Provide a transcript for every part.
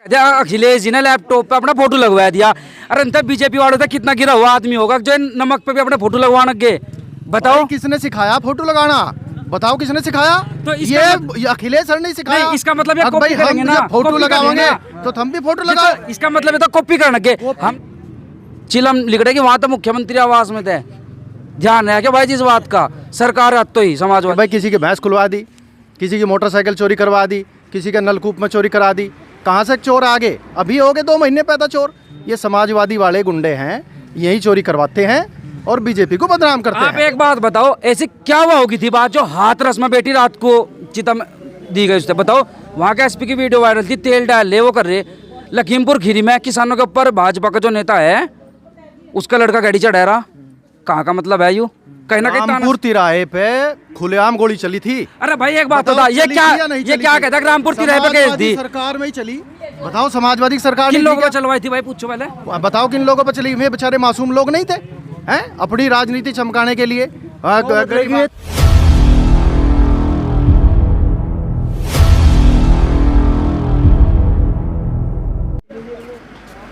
अखिलेश जी ने लैपटॉप पे अपना फोटो लगवा दिया। अरे अंतर बीजेपी वालों से कितना गिरा हुआ आदमी होगा जो नमक पे भी अपने फोटो लगवाने के। बताओ किसने सिखाया फोटो लगाना? बताओ किसने सिखाया? तो ये अखिलेश सर ने सिखाया। नहीं, इसका मतलब ये अब कॉपी भाई करेंगे हम ना, जब फोटो कॉपी लगाएंगे करेंगे तो हम भी फोटो ये लगा। तो इसका मतलब है तो कॉपी करने के हम चिलम लिख रहे कि वहां तो मुख्यमंत्री आवास में थे। ध्यान है क्या भाई जिस बात का? सरकार अब तो ही समाजवादी भाई किसी की भैंस खुलवा दी, किसी की मोटरसाइकिल चोरी करवा दी, किसी के नलकूप में चोरी करा दी। कहाँ से चोर आ गए? अभी हो गए 2 महीने पैदा चोर। ये समाजवादी वाले गुंडे हैं, यही चोरी करवाते हैं और बीजेपी को बदनाम करते आप हैं। एक बात बताओ, ऐसी क्या हुआ होगी थी बात जो हाथरस में बेटी रात को चिता में दी गई उससे? बताओ वहाँ के एसपी की वीडियो वायरल थी, तेल डाल ले वो कर रहे। लखीमपुर खीरी में किसानों के ऊपर भाजपा का जो नेता है उसका लड़का गाड़ी चढ़ा रहा। कहाँ का मतलब है? यू कहीं ना कहीं रामपुर तिराहे पे खुलेआम गोली चली थी। अरे भाई एक बात बता, ये क्या कहता है रामपुर तिराहे पे केस दी? सरकार में ही चली। बताओ समाजवादी सरकार किन ने लोगों पे चलवाई थी भाई? पूछो पहले। बताओ किन लोगों पर चली? वे बेचारे मासूम लोग नहीं थे हैं अपनी राजनीति चमकाने के लिए।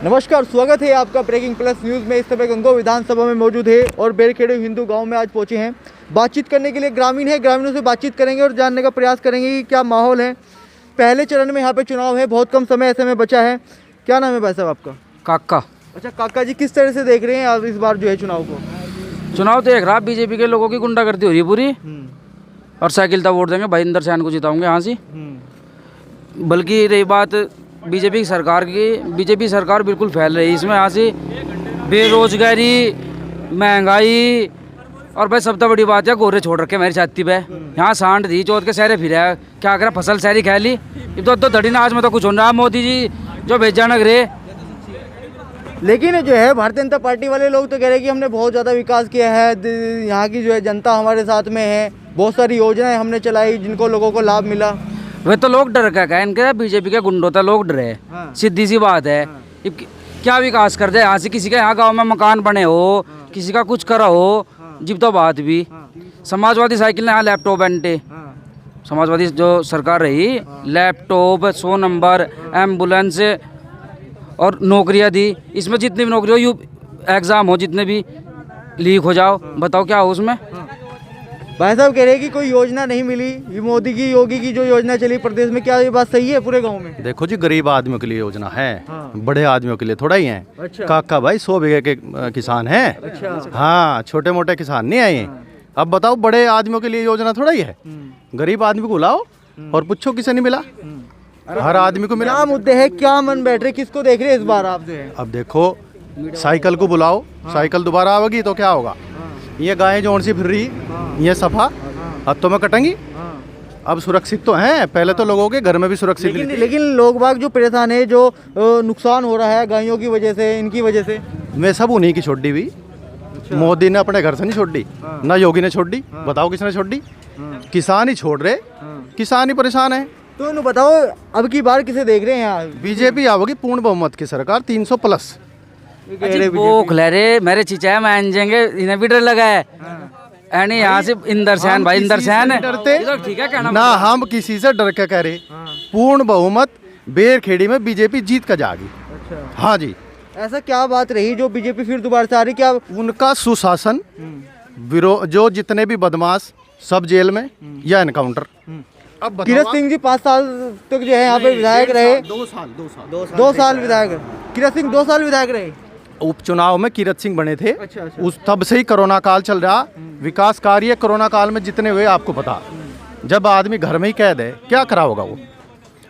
नमस्कार, स्वागत है आपका ब्रेकिंग प्लस न्यूज़ में। इस समय गंगो विधानसभा में मौजूद है और बेरखेड़े हिंदू गांव में आज पहुंचे हैं। बातचीत करने के लिए ग्रामीण है, ग्रामीणों से बातचीत करेंगे और जानने का प्रयास करेंगे कि क्या माहौल है। पहले चरण में यहाँ पे चुनाव है, बहुत कम समय ऐसे में बचा है। क्या नाम है भाई साहब आपका? काका। अच्छा काका जी, किस तरह से देख रहे हैं आप इस बार जो है चुनाव को? चुनाव देख रहा, बीजेपी के लोगों की गुंडागर्दी हो रही है पूरी और साइकिल तक वोट देंगे भाई, इंदर सैन को जिताऊंगे यहाँ से। बल्कि रही बात बीजेपी की सरकार की, बीजेपी सरकार बिल्कुल फैल रही है इसमें। यहाँ से बेरोजगारी, महंगाई और भाई सबसे बड़ी बात है गोरे छोड़ रखे मेरी छाती पे। यहाँ सांड दी चौथ के सहरे फिर है, क्या करा फसल सहरी खा ली। तो धड़ी ना आज में तो कुछ हो रहा। मोदी जी जो भेजा नग रहे। लेकिन जो है भारतीय जनता पार्टी वाले लोग तो कह रहे हैं कि हमने बहुत ज़्यादा विकास किया है, यहाँ की जो है जनता हमारे साथ में है, बहुत सारी योजनाएं हमने चलाई जिनको लोगों को लाभ मिला। वे तो लोग डर का इनके बीजेपी के गुंडों तो लोग डरे। हाँ। सीधी सी बात है। क्या विकास कर दे यहाँ से? किसी के यहाँ गांव में मकान बने हो, किसी का कुछ करा हो, जिब तो बात भी। समाजवादी साइकिल ने यहाँ लैपटॉप बंटे, समाजवादी जो सरकार रही लैपटॉप, 100 नंबर, एम्बुलेंस और नौकरियाँ दी। इसमें जितनी भी नौकरी हो, यू एग्ज़ाम हो, जितने भी लीक हो जाओ, बताओ क्या हो उसमें? भाई साहब कह रहे हैं कि कोई योजना नहीं मिली। ये मोदी की, योगी की जो योजना चली प्रदेश में, क्या ये बात सही है पूरे गांव में? देखो जी, गरीब आदमियों के लिए योजना है। हाँ। बड़े आदमियों के लिए थोड़ा ही है। अच्छा। काका भाई 100 बीघे के किसान हैं। अच्छा। हाँ, छोटे मोटे किसान नहीं आए। अब बताओ बड़े आदमियों के लिए योजना थोड़ा ही है। गरीब आदमी को बुलाओ और पूछो किसे नहीं मिला। हर आदमी को मिला। क्या मुद्दे हैं, क्या मन बैठ रहे, किसको देख रहे हैं इस बार आप जो है? अब देखो, साइकिल को बुलाओ, साइकिल दोबारा आवेगी तो क्या होगा? ये गायें जोन सी फिर रही, ये सफा हत्थों में कटेंगी। अब सुरक्षित तो हैं, पहले तो लोगों के घर में भी सुरक्षित नहीं थी। लेकिन लोग बाग जो परेशान है, जो नुकसान हो रहा है गायों की वजह से, इनकी वजह से। मैं सब उन्हीं की छोड़ दी भी। मोदी ने अपने घर से नहीं छोड़ दी, ना योगी ने छोड़ दी। बताओ किसने छोड़ दी? किसान ही छोड़ रहे, किसान ही परेशान है। तो इन्हें बताओ अब की बार किसे देख रहे हैं यहाँ? बीजेपी आओगी, पूर्ण बहुमत की सरकार, 300 प्लस। वो खुले रे मेरे चिचा मान जाएंगे, इन्हें भी डर लगा है। यानी यहाँ से इंदर सैन भाई, इंदर सैन डरते ठीक है कहना ना, हम किसी से डर के कह रहे। पूर्ण बहुमत बेरखेड़ी में बीजेपी जीत कर जाएगी। अच्छा। हाँ जी। ऐसा क्या बात रही जो बीजेपी फिर दोबारा से आ रही? क्या उनका सुशासन, जो जितने भी बदमाश सब जेल में या एनकाउंटर। अब किरत सिंह जी 5 साल तक जो है यहाँ पे विधायक रहे। 2 साल विधायक। किरत सिंह 2 साल विधायक रहे। उपचुनाव में किरत सिंह बने थे। अच्छा। उस तब से ही कोरोना काल चल रहा। विकास कार्य कोरोना काल में जितने हुए आपको पता। जब आदमी घर में ही कैद है, क्या करा होगा वो?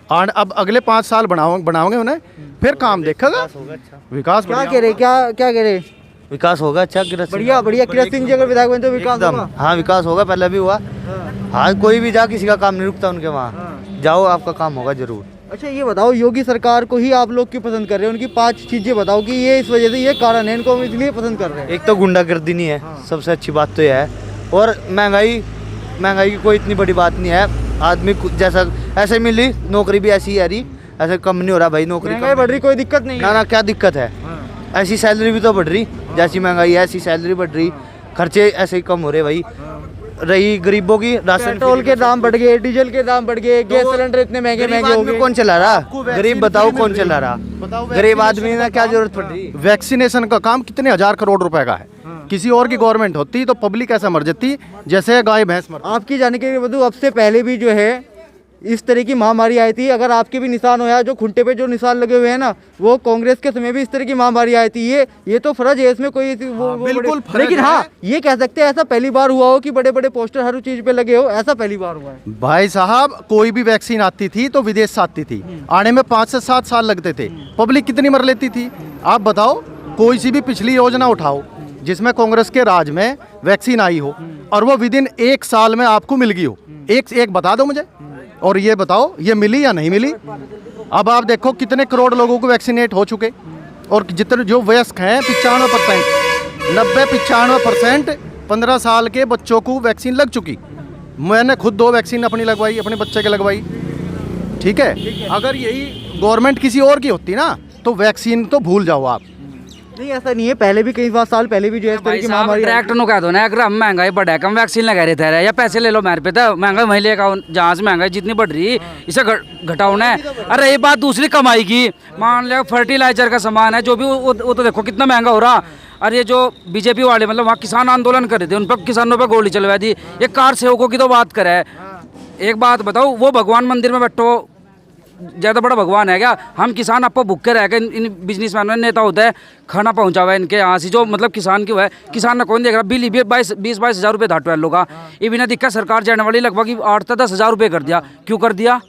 और अब अगले 5 साल बनाओगे उन्हें, फिर काम देखेगा। विकास क्या कह रहे, क्या कह रहे? विकास होगा। अच्छा, बढ़िया बढ़िया। किरत सिंह जी अगर विधायक बने तो विकास होगा। हाँ, विकास होगा, पहले भी हुआ। हाँ, कोई भी जा, किसी का काम नहीं रुकता उनके वहाँ। जाओ, आपका काम होगा जरूर। अच्छा ये बताओ, योगी सरकार को ही आप लोग क्यों पसंद कर रहे हैं? उनकी 5 चीजें बताओ कि ये इस वजह से, ये कारण है, इनको हम इसलिए पसंद कर रहे हैं। एक तो गुंडागर्दी नहीं है, सबसे अच्छी बात तो यह है। और महंगाई की कोई इतनी बड़ी बात नहीं है। आदमी जैसा ऐसे मिली नौकरी भी ऐसी है रही, ऐसे कम नहीं हो रहा भाई नौकरी। महंगाई बढ़ रही, कोई दिक्कत नहीं है। ना, क्या दिक्कत है? ऐसी सैलरी भी तो बढ़ रही, जैसी महंगाई है ऐसी सैलरी बढ़ रही, खर्चे ऐसे ही कम हो रहे भाई। रही गरीबों की राशन पेट्रोल के दाम बढ़ गए, डीजल के दाम बढ़ गए, गैस सिलेंडर इतने महंगे गरीब महंगे हो आदमी गए। कौन चला रहा? वैक्सीन गरीब बताओ फ्री में कौन मिल चला रही रहा? है। बताओ गरीब आदमी में क्या जरूरत पड़ रही? वैक्सीनेशन का काम कितने हजार करोड़ रुपए का है। किसी और की गवर्नमेंट होती तो पब्लिक ऐसा मर जाती जैसे गाय भैंस मर। आपकी जानकारी बता दूं, अब से पहले भी जो है इस तरह की महामारी आई थी। अगर आपके भी निशान हो या जो खुंटे पे जो निशान लगे हुए हैं ना, वो कांग्रेस के समय भी इस तरह की महामारी आई थी। ये तो फर्ज है इसमें कोई वो बिल्कुल बड़े- फर्ज लेकिन है। हाँ, ये कह सकते हैं ऐसा पहली बार हुआ हो कि बड़े बड़े पोस्टर हर चीज पे लगे हो, ऐसा पहली बार हुआ है। भाई साहब कोई भी वैक्सीन आती थी तो विदेश से आती थी, आने में 5 से 7 साल लगते थे। पब्लिक कितनी मर लेती थी आप बताओ। कोई सी भी पिछली योजना उठाओ जिसमें कांग्रेस के राज में वैक्सीन आई हो और वो विदिन 1 साल में आपको मिल गई हो, एक बता दो मुझे। और ये बताओ ये मिली या नहीं मिली? अब आप देखो कितने करोड़ लोगों को वैक्सीनेट हो चुके और जितने जो वयस्क हैं 95%, 90-95% 15 साल के बच्चों को वैक्सीन लग चुकी। मैंने खुद 2 वैक्सीन अपनी लगवाई, अपने बच्चे के लगवाई। ठीक है, अगर यही गवर्नमेंट किसी और की होती ना तो वैक्सीन तो भूल जाओ आप। नहीं ऐसा नहीं है, पहले भी कई बार साल पहले भी जो है इस तरह भाई की साहब महामारी आई थी। डायरेक्ट नु कह दो ना, अगर हम महंगाई बढ़ा कम वैक्सीन लगा रहे थे या पैसे ले लो मेरे पे, तो महंगाई वहीं लेगा। जहाँ से महंगाई जितनी बढ़ रही इसे घटाओ ना। अरे ये बात दूसरी कमाई की, मान लिया फर्टिलाइजर का सामान है जो भी वो तो देखो कितना महंगा हो रहा। अरे ये जो बीजेपी वाले मतलब वहाँ किसान आंदोलन कर रहे थे, उन पर किसानों पर गोली चलवा दी। ये कार सेवकों की तो बात करे। एक बात बताओ, वो भगवान मंदिर में बैठो ज़्यादा बड़ा भगवान है क्या? हम किसान आपको भूखे रह गए, इन बिजनेसमैन में नेता होता है खाना पहुंचावा इनके यहाँ से, जो मतलब किसान की हुआ है। किसान ने कौन देख रहा? बिल 20-22 हज़ार रुपये धाटो है लोग का। ये बिना दिक्कत सरकार जाने वाली लगभग 8 से 10 हज़ार रुपये कर दिया। क्यों कर दिया?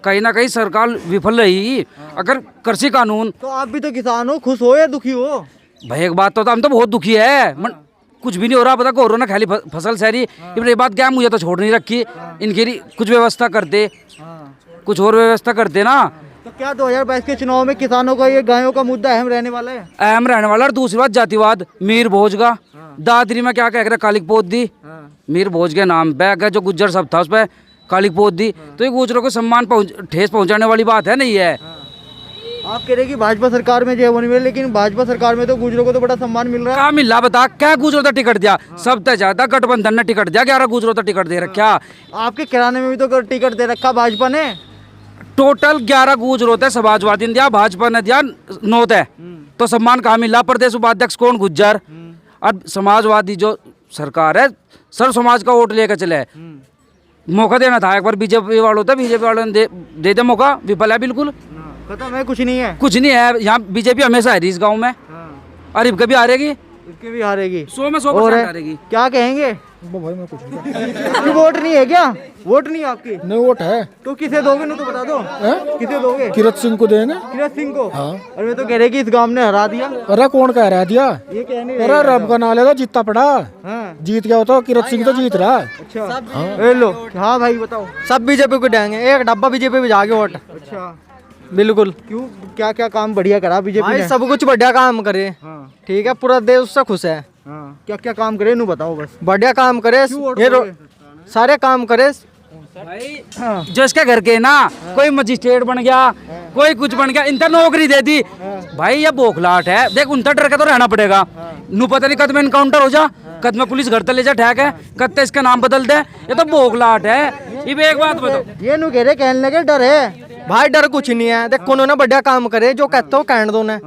कहीं ना कहीं सरकार विफल रही। अगर कृषि कानून, तो आप भी तो किसान हो, खुश हो या दुखी हो? भाई एक बात तो हम तो बहुत दुखी है। कुछ भी नहीं हो रहा, पता को ना खाली फसल सहरी। ये बात क्या, मुझे तो छोड़ नहीं रखी। इनकी कुछ व्यवस्था करते, कुछ और व्यवस्था करते ना। तो क्या 2022 के चुनाव में किसानों का ये गायों का मुद्दा अहम रहने वाला है? अहम रहने वाला। और दूसरी बात जातिवाद, मीर भोज का दादरी में क्या कह रहे, कालिक पोत दी। मीर भोज के नाम पे अगर जो गुज्जर सब था उस पर कालिक पोत दी, तो ये गुजरों को सम्मान ठेस पहुंचाने वाली बात है नहीं है। आप कह रहे हैं कि भाजपा सरकार में जो है वो नहीं मिले, लेकिन भाजपा सरकार में तो गुजरों को तो बड़ा सम्मान मिल रहा है। कहाँ मिला बता? क्या गुजरों तक टिकट दिया? सब तक ज्यादा गठबंधन ने टिकट दिया, 11 गुजरों तक टिकट दे रखा। आपके किराने में भी तो टिकट दे रखा भाजपा ने। टोटल 11 गुजरों थे, समाजवादी ने दिया, भाजपा ने दिया 9 थे। तो सम्मान कहाँ मिला? प्रदेश उपाध्यक्ष कौन? गुज्जर। अब समाजवादी जो सरकार है सर समाज का वोट लेकर चले। मौका देना था एक बार बीजेपी वालों था, बीजेपी वालों ने दे दे मौका, विफल है बिल्कुल। खत्म है, कुछ नहीं है। कुछ नहीं है यहाँ। बीजेपी हमेशा है इस गांव में, और अब कभी हारेगी, इसके भी हारेगी। 100 में 100% और है, हारेगी। क्या कहेंगे? भाई मैं कुछ नहीं आपकी वोट नहीं है क्या? वोट नहीं है आपकी? नहीं वोट है। तो किसे दोगे? ना तो बता दो। किसे दोगे? किरत सिंह को देंगे। किरत सिंह को? और वे तो कह रहे कि इस गांव ने हरा दिया। अरे कौन कह रहा दिया? ये कहने अरे रब का नाम लेगा, जीतता पड़ा। हाँ। जीत गया हो तो किरत सिंह तो जीत रहा। अच्छा ए लो, हाँ भाई बताओ। सब बीजेपी को देंगे, एक डब्बा बीजेपी में जाके वोट। अच्छा बिल्कुल। क्यों, क्या क्या काम बढ़िया करा बीजेपी भाई ने? सब कुछ बढ़िया काम करे। हाँ ठीक है, पूरा देश उससे खुश है। हाँ, क्या क्या काम करे नू बताओ बस। बढ़िया काम करे, क्यों वोट ये दोगे? सारे काम करे। भाई जो इसके घर के ना, कोई मजिस्ट्रेट बन गया, कोई कुछ बन गया, इनका नौकरी दे दी। भाई ये बोखलाट है। देख उनका डर के तो रहना पड़ेगा। नू पता नहीं कद में इनकाउंटर हो जा, कद में पुलिस घर तक ले जा ठहक है, कद तक इसका नाम बदल दे। ये तो बोखलाट है। ये भी एक बात बताओ, ये नू कह रहे कहने लगे डर है। भाई डर कुछ नहीं है। देखो उन्होंने बढ़िया काम करे, जो कहते हो कहने दो ने,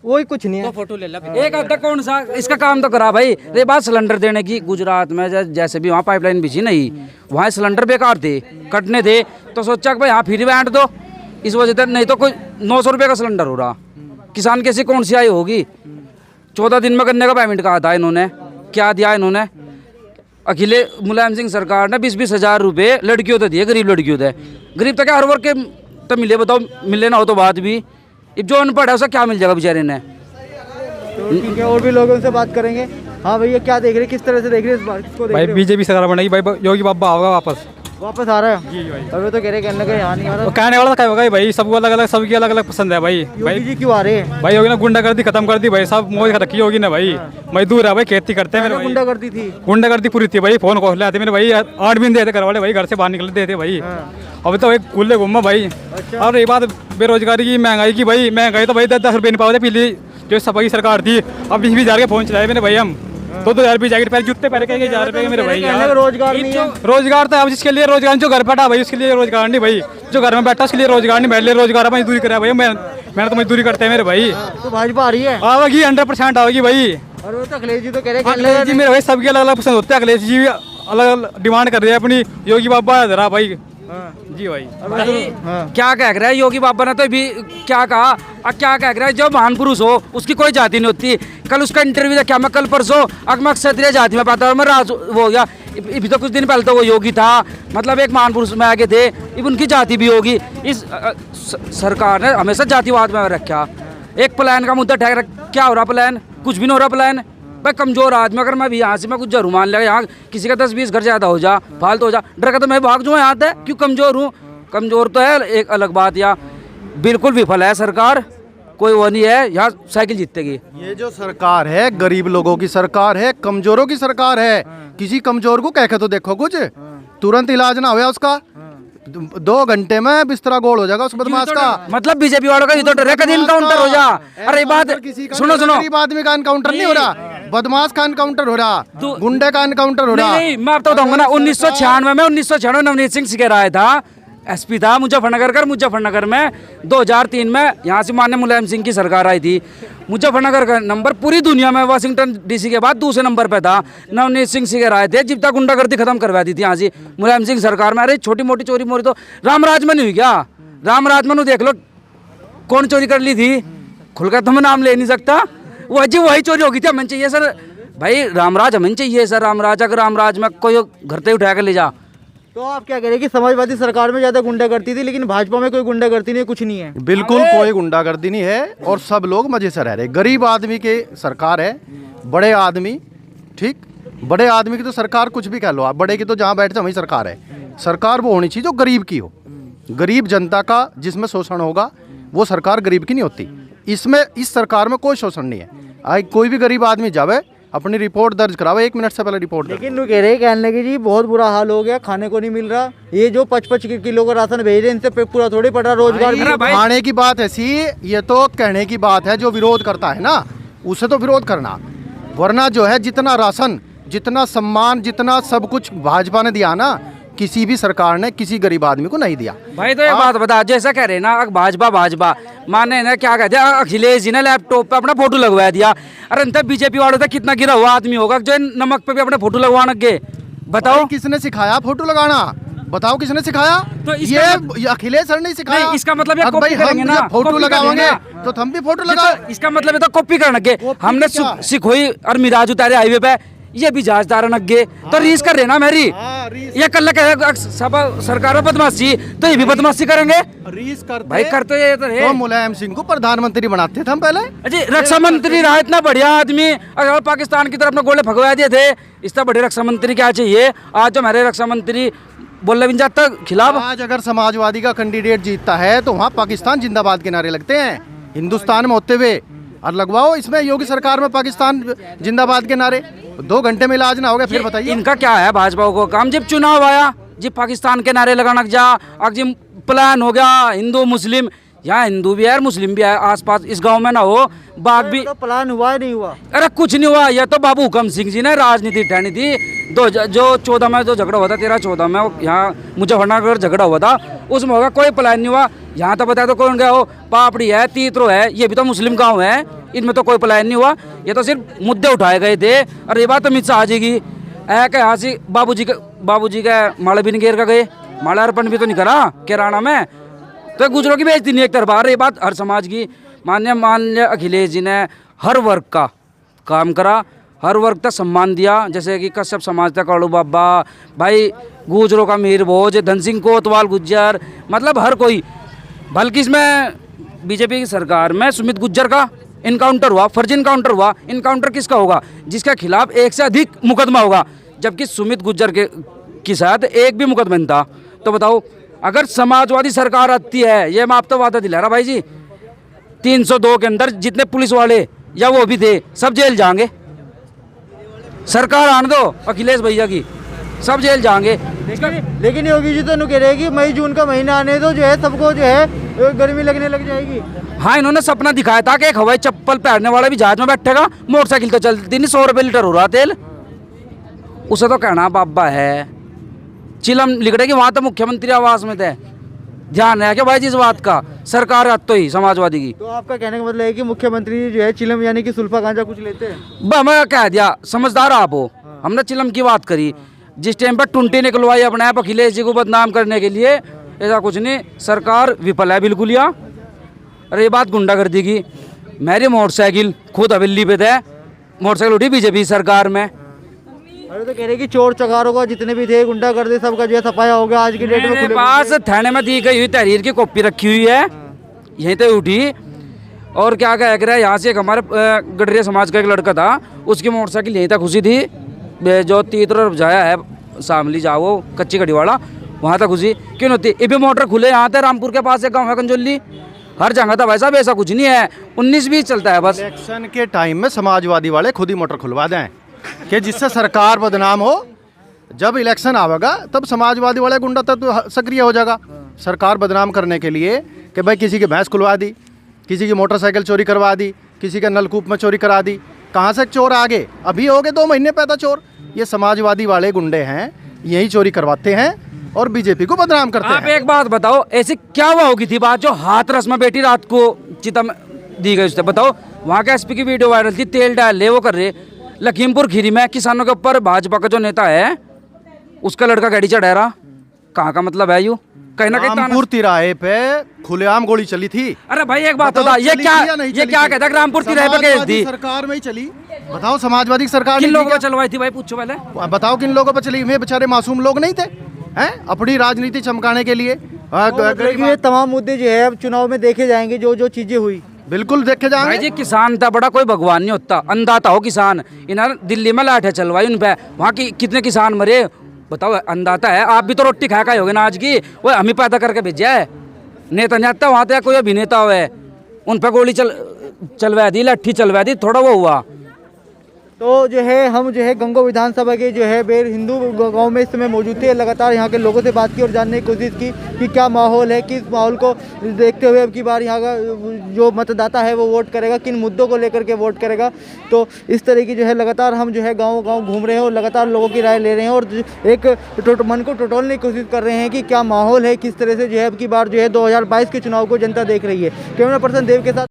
वही कुछ नहीं है। फोटो ले ला। एक आधा कौन सा इसका काम तो करा भाई। रे बात सिलेंडर देने की, गुजरात में जैसे भी वहाँ पाइपलाइन बिछी नहीं, वहाँ सिलेंडर बेकार थे, कटने थे, तो सोचा कि भाई यहाँ फ्री बांट दो, इस वजह से। नहीं तो कोई 900 रुपये का सिलेंडर हो रहा। किसान कैसी कौन सी आई होगी? 14 दिन में करने का पेमेंट कहा था इन्होंने, क्या दिया इन्होंने? अखिले मुलायम सिंह सरकार ने 20-20 हज़ार रुपये लड़कियों तो दिए, गरीब लड़कियों थे। गरीब तो क्या हर वर्ग के तो मिले, बताओ मिले ना हो तो बात भी। अब जो अनपढ़ है उसे क्या मिल जाएगा बेचारे ने? तो ठीक है, और भी लोगों से बात करेंगे। हाँ भैया, क्या देख रहे, किस तरह से देख रहे इस बार, किसको देख भाई रहे हो? बीजेपी सरकार बनेगी भाई, योगी बाबा होगा वापस। वापस आ रहा है जी भाई। अभी तो कह रहे कहने लगे यहाँ नहीं आ वो रहा। कहने वाला क्या होगा भाई, सबको अलग अलग, सबकी अलग अलग पसंद है भाई। योगी जी क्यों आ रहे हैं? भाई योगी ने गुंडागर्दी खत्म कर दी भाई, सब मौज रखी होगी ना भाई। मजदूर है भाई, खेती करते हैं मेरे भाई। गुंडा करती थी। गुंडागर्दी पूरी थी भाई, फोन खोल आते मेरे भाई, 8 दिन देते घर वाले भाई, घर से बाहर निकल देते भाई। अभी तो भाई खुले घूमा भाई। और ये बात बेरोजगारी की, महंगाई की भाई, महंगाई तो भाई 10-10 रुपये नहीं पाते। पीली जो सपा की सरकार थी, अब 20-20 हज़ार के फोन चलाए मैंने भाई हम। तो 2000 रुपये जैकेट पहले जूते पहले के 1000 रुपये के मेरे भाई कहने का यार। रोजगार नहीं है। रोजगार तो अब जिसके लिए रोजगार जो घर बैठा भाई उसके लिए रोजगार नहीं भाई, जो घर में बैठा उसके लिए रोजगार नहीं, मेरे लिए रोजगार मजदूरी करा भाई, मैंने तो मजदूरी करते हैं मेरे भाई। तो भाजपा आ रही है आवेगी 100% आवेगी भाई। और वो तो अखिलेश जी तो कह रहे हैं अखिलेश जी मेरे भाई सबके अलग अलग पसंद होते हैं, अखिलेश जी अलग अलग डिमांड कर रहे हैं अपनी, योगी बाबा जरा भाई जी भाई। क्या कह रहा है योगी बाबा ने, तो अभी क्या कहा, क्या कह रहा है, जो महान पुरुष हो उसकी कोई जाति नहीं होती। कल उसका इंटरव्यू देखा मैं, कल परसों अगर मैं क्षत्रिय जाति में पाता मैं राज वो हो गया। अभी तो कुछ दिन पहले तो वो योगी था, मतलब एक महान पुरुष में आगे थे, अब उनकी जाति भी होगी। इस सरकार ने हमेशा जातिवाद में रखा। एक प्लान का मुद्दा ठहरा, क्या हो रहा प्लान, कुछ भी नहीं हो रहा प्लान भाई। कमजोर आदमी अगर मैं भी यहाँ से मैं कुछ जरूर मान लिया, यहाँ किसी का 10-20 घर ज़्यादा हो जा, फालतू हो जा, डर का तो मैं भाग जाऊँ यहाँ से, क्यों कमजोर हूँ। कमजोर तो है एक अलग बात, या बिल्कुल विफल है सरकार, कोई वो नहीं है, यहाँ साइकिल जीतेगी। ये जो सरकार है गरीब लोगों की सरकार है, कमजोरों की सरकार है। किसी कमजोर को कह के तो देखो, कुछ तुरंत इलाज ना हुआ उसका, 2 घंटे में बिस्तरा गोल हो जाएगा उस बदमाश का। मतलब बीजेपी वालों का ये तो डर है कभी इनकाउंटर हो जा। अरे बात सुनो सुनो, गरीब आदमी का इनकाउंटर नहीं हो रहा, बदमाश का इनकाउंटर हो रहा, गुंडे का इनकाउंटर हो रहा। नहीं मैं आपको बताऊंगा ना, 1996 में नवनीत सिंह सिकर आया था, एसपी था मुजफ्फरनगर में 2003 में यहाँ से माननीय मुलायम सिंह की सरकार आई थी। मुजफ्फरनगर का नंबर पूरी दुनिया में वाशिंगटन डीसी के बाद दूसरे नंबर पे था। नवनीत सिंह सिकर आए थे, जिब तक गुंडागर्दी खत्म करवा दी थी यहाँ से मुलायम सिंह सरकार में। अरे छोटी मोटी चोरी मोरी तो रामराज में नहीं हुई क्या, रामराज में देख लो कौन चोरी कर ली थी, खुलकर तो मैं नाम ले नहीं सकता, वही चोरी होगी थी। हमें चाहिए सर भाई रामराज, हमें चाहिए सर रामराज। अगर रामराज में कोई घर से उठा कर ले जा। तो आप क्या कह रहे हैं कि समाजवादी सरकार में ज्यादा गुंडागर्दी थी, लेकिन भाजपा में कोई गुंडागर्दी नहीं, कुछ नहीं है। बिल्कुल कोई गुंडागर्दी नहीं है और सब लोग मजे से रह रहे। गरीब आदमी की सरकार है, बड़े आदमी, ठीक, बड़े आदमी की तो सरकार कुछ भी कह लो आप, बड़े की तो जहाँ बैठते वही सरकार है। सरकार वो होनी चाहिए जो गरीब की हो, गरीब जनता का जिसमें शोषण होगा वो सरकार गरीब की नहीं होती। इसमें इस सरकार में कोई शोषण नहीं है। आज कोई भी गरीब आदमी जावे अपनी रिपोर्ट दर्ज करावे, 1 मिनट से पहले रिपोर्ट। लेकिन वो कह रहे हैं कहने लगे जी बहुत बुरा हाल हो गया, खाने को नहीं मिल रहा, ये जो 55 किलो का राशन भेज रहे हैं इनसे पूरा थोड़ी पड़ रहा रोजगार भी। खाने की बात ऐसी, ये तो कहने की बात है। जो विरोध करता है ना उसे तो विरोध करना, वरना जो है जितना राशन, जितना सम्मान, जितना सब कुछ भाजपा ने दिया ना, किसी भी सरकार ने किसी गरीब आदमी को नहीं दिया भाई। तो ये बात बता, जैसा कह रहे ना भाजपा माने ना, क्या कहते हैं, अखिलेश जी ने लैपटॉप पे अपना फोटो लगवा दिया। अरे अंत अभी वालों तक कितना गिरा हुआ आदमी होगा जो नमक पे भी अपने फोटो लगवाने के, बताओ किसने सिखाया फोटो लगाना, बताओ किसने सिखाया। तो ये अखिलेश सर ने सिखाया। नहीं, इसका मतलब ये अब कॉपी भाई करेंगे हम ना, जब फोटो कॉपी लगाएंगे करेंगे तो हम भी फोटो ये लगा। तो इसका मतलब ये तो कॉपी करने के हमने क्या? सिखोई और मिराज उतारे हाईवे पे, ये भी जहाज तारन अगे तो रीस कर रहे ना मेरी। ये कल सब सरकार बदमाशी, तो ये भी बदमाशी करेंगे रीस करते भाई, करते ये तो है। तो मुलायम सिंह को प्रधानमंत्री बनाते थे हम पहले। अजी रक्षा मंत्री रहा इतना बढ़िया आदमी, अगर पाकिस्तान की तरफ अपने गोले भगवा दिए थे, इससे बड़े रक्षा मंत्री क्या चाहिए। आज जो हमारे रक्षा मंत्री बोल रहे जाता खिलाफ, आज अगर समाजवादी का कैंडिडेट जीतता है तो वहाँ पाकिस्तान जिंदाबाद के नारे लगते हैं, हिंदुस्तान में होते हुए। और लगवाओ इसमें योगी सरकार में पाकिस्तान जिंदाबाद के नारे, 2 घंटे में इलाज ना हो गया। फिर बताइए इनका क्या है भाजपा को काम। जब चुनाव आया जी पाकिस्तान के नारे लगाना जा, अब जी प्लान हो गया हिंदू मुस्लिम, यहाँ हिंदू भी है और मुस्लिम भी है आसपास, इस गांव में ना हो बाग भी। तो प्लान हुआ है नहीं हुआ? अरे कुछ नहीं हुआ, यह तो बाबू हुकम सिंह जी ने राजनीति ठानी थी। जो 14 में जो झगड़ा हुआ था, 13-14 में यहाँ मुजफ्फरनगर झगड़ा हुआ था, उसमें होगा कोई प्लान नहीं हुआ। यहाँ तो बताया तो कौन गया हो, पापड़ी है, तीतरो है, ये भी तो मुस्लिम गांव है, इनमें तो कोई प्लान नहीं हुआ। ये तो सिर्फ मुद्दे उठाए गए थे। और ये बात अमित शाह आ जाएगी यहाँ से बाबूजी का माला भी नहीं घेर का गए, माला अर्पण भी तो नहीं करा किराना में, तो गुजरों की बेइज्जती नहीं एक तरफा। ये बात हर समाज की। माननीय अखिलेश जी ने हर वर्ग का काम करा, हर वर्ग का सम्मान दिया, जैसे कि कश्यप समाज था कालू बाबा भाई, गुजरों का मीर भोज, धन सिंह कोतवाल गुज्जर, मतलब हर कोई। बल्कि इसमें बीजेपी की सरकार में सुमित गुज्जर का इनकाउंटर हुआ, फर्जी इनकाउंटर हुआ। इनकाउंटर किसका होगा? जिसके खिलाफ 1 से अधिक मुकदमा होगा, जबकि सुमित गुज्जर के साथ एक भी मुकदमा नहीं था। तो बताओ, अगर समाजवादी सरकार आती है, ये मैं आप तो वादा दिला रहा भाई जी, 302 के अंदर जितने पुलिस वाले या वो भी थे सब जेल जाएंगे। सरकार आने दो अखिलेश भैया की, सब जेल जाएंगे। लेकिन योगी जी तो नु कह रहे हैं कि मई जून का महीना आने दो, जो है सबको जो है गर्मी लगने लग जाएगी। हाँ, इन्होंने सपना दिखाया था कि एक हवाई चप्पल पहनने वाला भी जहाज में बैठेगा, मोटरसाइकिल तो चलती नहीं, 100 रुपये लीटर हो रहा तेल। उसे तो कहना बाबा है, चिलम लिखड़ेगी वहाँ तो मुख्यमंत्री आवास में थे। ध्यान है क्या भाई जी इस बात का, सरकार हद तो ही समाजवादी की। तो आपका कहने का मतलब है कि मुख्यमंत्री जो है चिलम यानी कि सुल्फा गांजा कुछ लेते हैं? मैं कह दिया, समझदार आप हो। हमने चिलम की बात करी, जिस टाइम पर टुंटी निकलवाई अपने आप अखिलेश जी को बदनाम करने के लिए, ऐसा कुछ नहीं, सरकार विफल है बिल्कुल। या अरे ये बात गुंडागर्दी की, मेरी मोटरसाइकिल खुद हवेली पे थे, मोटरसाइकिल उठी बीजेपी सरकार में। अरे तो कह रहे कि चोर चकारों का जितने भी थे गुंडागर्दी सबका जो है सफाया हो गया आज की डेट में। मेरे पास थाने में दी गई हुई तहरीर की कॉपी रखी हुई है, यहीं तो उठी। और क्या कह रहा है, यहाँ से एक हमारे गडरिया समाज का एक लड़का था, उसकी मोटरसाइकिल यहीं तक घुसी थी, जो तीतर जाया है शामली जाओ कच्ची कड़ी वाला, वहाँ तक घुसी। क्यों होती ये भी मोटर खुले यहाँ थे, रामपुर के पास एक गाँव है कंजोली, हर जगह था भाई साहब, ऐसा कुछ नहीं है। 19-20 चलता है बस। इलेक्शन के टाइम में समाजवादी वाले खुद ही मोटर खुलवा दें कि जिससे सरकार बदनाम हो। जब इलेक्शन आवेगा तब समाजवादी वाले गुंडा तत्व सक्रिय हो जाएगा सरकार बदनाम करने के लिए, कि भाई किसी की भैंस खुलवा दी, किसी की मोटरसाइकिल चोरी करवा दी, किसी के नलकूप में चोरी करा दी। कहाँ से चोर आगे? अभी हो गए 2 महीने पैदा चोर। ये समाजवादी वाले गुंडे हैं, यही चोरी करवाते हैं और बीजेपी को बदनाम करते आप हैं। एक बात बताओ, ऐसी क्या हुआ होगी थी बात जो हाथरस में बेटी रात को चिता में दी गई उससे? बताओ, वहाँ के एसपी की वीडियो वायरल थी, तेल डाल ले वो कर रहे। लखीमपुर खीरी में किसानों के ऊपर भाजपा का जो नेता है उसका लड़का गाड़ी चढ़ा रहा, कहाँ का मतलब है? यू कहीं ना कहीं रामपुर तिराहे पे खुलेआम गोली चली थी। अरे भाई एक बात बताओ, होता, ये चली क्या थी या नहीं ये चली क्या थी? कहता है रामपुर तिराहे पे केस समाजवादी दी? सरकार में ही चली। बताओ समाजवादी की सरकार किन ने लोगों की को चलवाई थी भाई, पूछो पहले। क्या? बताओ किन लोगों पर चली? वे बेचारे मासूम लोग नहीं थे हैं, अपनी राजनीति चमकाने के लिए। मतलब ये तमाम मुद्दे जो है अब चुनाव में देखे जाएंगे, जो जो चीजें हुई बिल्कुल देखे भाई जाएंगे। जी किसान था बड़ा, कोई भगवान नहीं होता, अंधाता हो किसान। इन्होंने दिल्ली में लाठे चलवाई उन पे, वहाँ की कितने किसान मरे बताओ? अंधाता है। आप भी तो रोटी खा खाए होगे ना आज की, वो हम ही पैदा करके भेजा है। नेता नहीं आता वहाँ तक, कोई अभिनेता हुए उन पर गोली चलवा दी, लाठी चलवा दी, थोड़ा वो हुआ। तो जो है हम जो है गंगो विधानसभा के जो है बेर हिंदू गांव में इस समय मौजूद थे। लगातार यहाँ के लोगों से बात की और जानने की कोशिश की कि क्या माहौल है, किस माहौल को देखते हुए अब की बार यहाँ का जो मतदाता है वो वोट करेगा, किन मुद्दों को लेकर के वोट करेगा। तो इस तरह की जो है लगातार हम जो है गाँव घूम रहे हैं और लगातार लोगों की राय ले रहे हैं और एक मन को टटोलने की कोशिश कर रहे हैं कि क्या माहौल है, किस तरह से जो है अब की बार जो है 2022 के चुनाव को जनता देख रही है। कैमरा पर्सन देव के साथ